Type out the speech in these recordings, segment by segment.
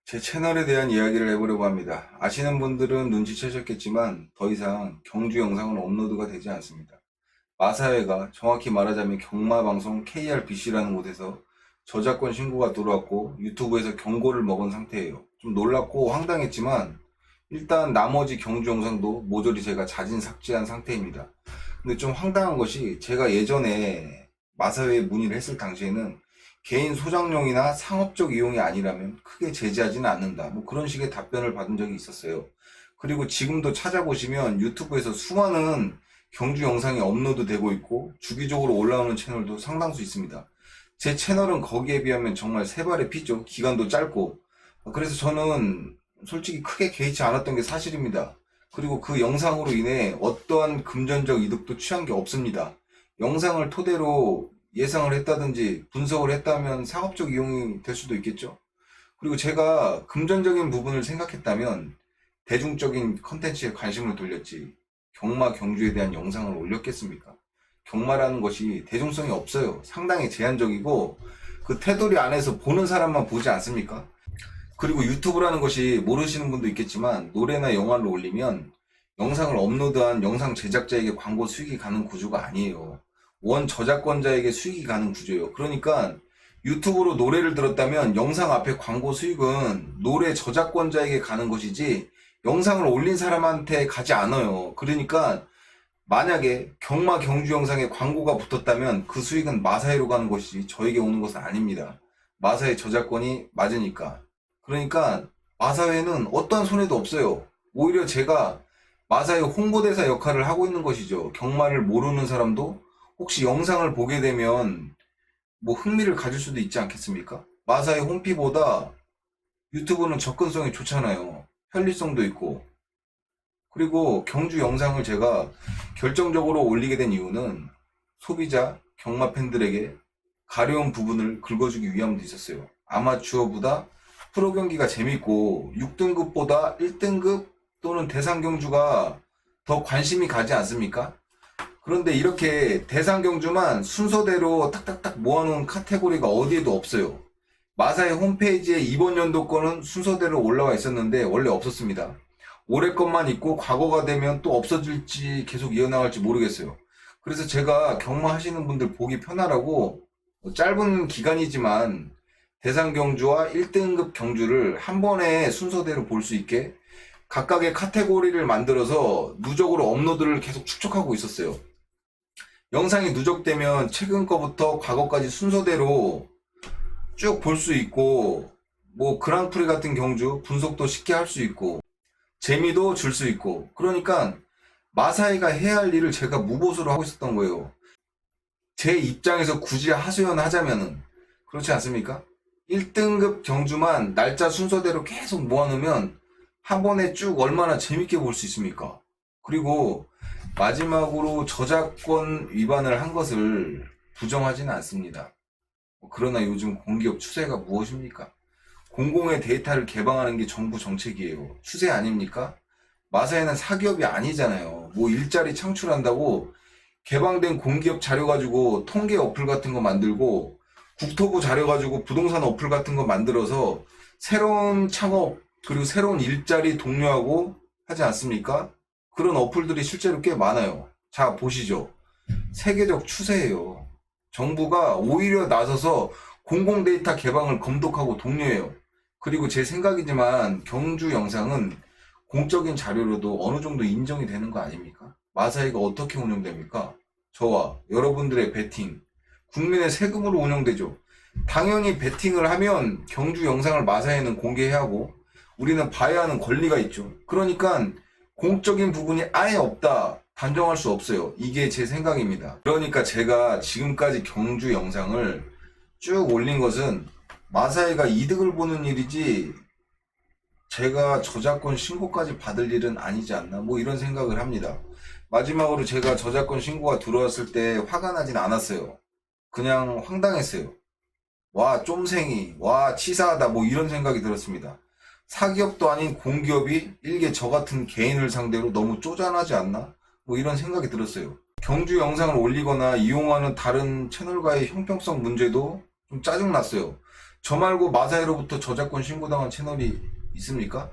제 채널에 대한 이야기를 해보려고 합니다. 아시는 분들은 눈치채셨겠지만 더 이상 경주 영상은 업로드가 되지 않습니다. 마사회가 정확히 말하자면 경마방송 KRBC라는 곳에서 저작권 신고가 들어왔고 유튜브에서 경고를 먹은 상태예요. 좀 놀랍고 황당했지만 일단 나머지 경주 영상도 모조리 제가 자진 삭제한 상태입니다. 근데 좀 황당한 것이 제가 예전에 마사회에 문의를 했을 당시에는 개인 소장용이나 상업적 이용이 아니라면 크게 제재하지는 않는다. 뭐 그런 식의 답변을 받은 적이 있었어요. 그리고 지금도 찾아보시면 유튜브에서 수많은 경주 영상이 업로드 되고 있고 주기적으로 올라오는 채널도 상당수 있습니다. 제 채널은 거기에 비하면 정말 세 발의 피죠. 기간도 짧고. 그래서 저는 솔직히 크게 개의치 않았던 게 사실입니다. 그리고 그 영상으로 인해 어떠한 금전적 이득도 취한 게 없습니다. 영상을 토대로 예상을 했다든지 분석을 했다면 상업적 이용이 될 수도 있겠죠. 그리고 제가 금전적인 부분을 생각했다면 대중적인 컨텐츠에 관심을 돌렸지 경마 경주에 대한 영상을 올렸겠습니까? 경마라는 것이 대중성이 없어요. 상당히 제한적이고 그 테두리 안에서 보는 사람만 보지 않습니까? 그리고 유튜브라는 것이 모르시는 분도 있겠지만 노래나 영화를 올리면 영상을 업로드한 영상 제작자에게 광고 수익이 가는 구조가 아니에요. 원 저작권자에게 수익이 가는 구조예요. 그러니까 유튜브로 노래를 들었다면 영상 앞에 광고 수익은 노래 저작권자에게 가는 것이지 영상을 올린 사람한테 가지 않아요. 그러니까 만약에 경마 경주 영상에 광고가 붙었다면 그 수익은 마사회로 가는 것이지 저에게 오는 것은 아닙니다. 마사회 저작권이 맞으니까. 그러니까 마사회는 어떠한 손해도 없어요. 오히려 제가 마사회 홍보대사 역할을 하고 있는 것이죠. 경마를 모르는 사람도 혹시 영상을 보게 되면 뭐 흥미를 가질 수도 있지 않겠습니까? 마사회 홈피보다 유튜브는 접근성이 좋잖아요. 편리성도 있고. 그리고 경주 영상을 제가 결정적으로 올리게 된 이유는 소비자, 경마 팬들에게 가려운 부분을 긁어주기 위함도 있었어요. 아마추어보다 프로 경기가 재밌고 6등급보다 1등급 또는 대상 경주가 더 관심이 가지 않습니까? 그런데 이렇게 대상 경주만 순서대로 탁탁탁 모아놓은 카테고리가 어디에도 없어요. 마사의 홈페이지에 이번 연도 거는 순서대로 올라와 있었는데 원래 없었습니다. 올해 것만 있고 과거가 되면 또 없어질지 계속 이어나갈지 모르겠어요. 그래서 제가 경마 하시는 분들 보기 편하라고 짧은 기간이지만 대상 경주와 1등급 경주를 한 번에 순서대로 볼 수 있게 각각의 카테고리를 만들어서 누적으로 업로드를 계속 축적하고 있었어요. 영상이 누적되면 최근 거부터 과거까지 순서대로 쭉 볼 수 있고 뭐 그랑프리 같은 경주 분석도 쉽게 할 수 있고 재미도 줄 수 있고 그러니까 마사회가 해야 할 일을 제가 무보수로 하고 있었던 거예요. 제 입장에서 굳이 하소연하자면은 그렇지 않습니까? 1등급 경주만 날짜 순서대로 계속 모아놓으면 한 번에 쭉 얼마나 재밌게 볼 수 있습니까? 그리고 마지막으로 저작권 위반을 한 것을 부정하지는 않습니다. 그러나 요즘 공기업 추세가 무엇입니까? 공공의 데이터를 개방하는 게 정부 정책이에요. 추세 아닙니까? 마사회는 사기업이 아니잖아요. 뭐 일자리 창출한다고 개방된 공기업 자료 가지고 통계 어플 같은 거 만들고 국토부 자료 가지고 부동산 어플 같은 거 만들어서 새로운 창업 그리고 새로운 일자리 독려하고 하지 않습니까? 그런 어플들이 실제로 꽤 많아요. 자, 보시죠. 세계적 추세예요. 정부가 오히려 나서서 공공 데이터 개방을 검독하고 독려해요. 그리고 제 생각이지만 경주 영상은 공적인 자료로도 어느 정도 인정이 되는 거 아닙니까? 마사회가 어떻게 운영됩니까? 저와 여러분들의 베팅, 국민의 세금으로 운영되죠. 당연히 베팅을 하면 경주 영상을 마사회는 공개해야 하고 우리는 봐야 하는 권리가 있죠. 그러니까 공적인 부분이 아예 없다 단정할 수 없어요. 이게 제 생각입니다. 그러니까 제가 지금까지 경주 영상을 쭉 올린 것은 마사회가 이득을 보는 일이지 제가 저작권 신고까지 받을 일은 아니지 않나 뭐 이런 생각을 합니다. 마지막으로 제가 저작권 신고가 들어왔을 때 화가 나진 않았어요. 그냥 황당했어요. 와 쫌생이 와 치사하다 뭐 이런 생각이 들었습니다. 사기업도 아닌 공기업이 일개 저 같은 개인을 상대로 너무 쪼잔하지 않나? 뭐 이런 생각이 들었어요. 경주 영상을 올리거나 이용하는 다른 채널과의 형평성 문제도 좀 짜증났어요. 저 말고 마사회로부터 저작권 신고당한 채널이 있습니까?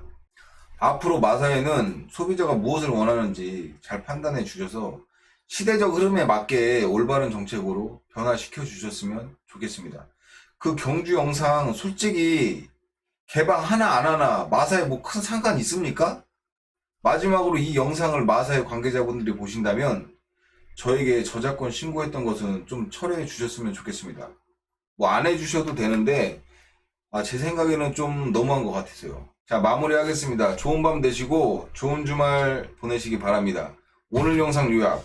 앞으로 마사회는 소비자가 무엇을 원하는지 잘 판단해 주셔서 시대적 흐름에 맞게 올바른 정책으로 변화시켜 주셨으면 좋겠습니다. 그 경주 영상 솔직히 개방 하나 안 하나 마사회 뭐 큰 상관 있습니까? 마지막으로 이 영상을 마사회 관계자분들이 보신다면 저에게 저작권 신고했던 것은 좀 철회해 주셨으면 좋겠습니다. 뭐 안 해주셔도 되는데 제 생각에는 좀 너무한 것 같아서요. 자, 마무리하겠습니다. 좋은 밤 되시고 좋은 주말 보내시기 바랍니다. 오늘 영상 요약.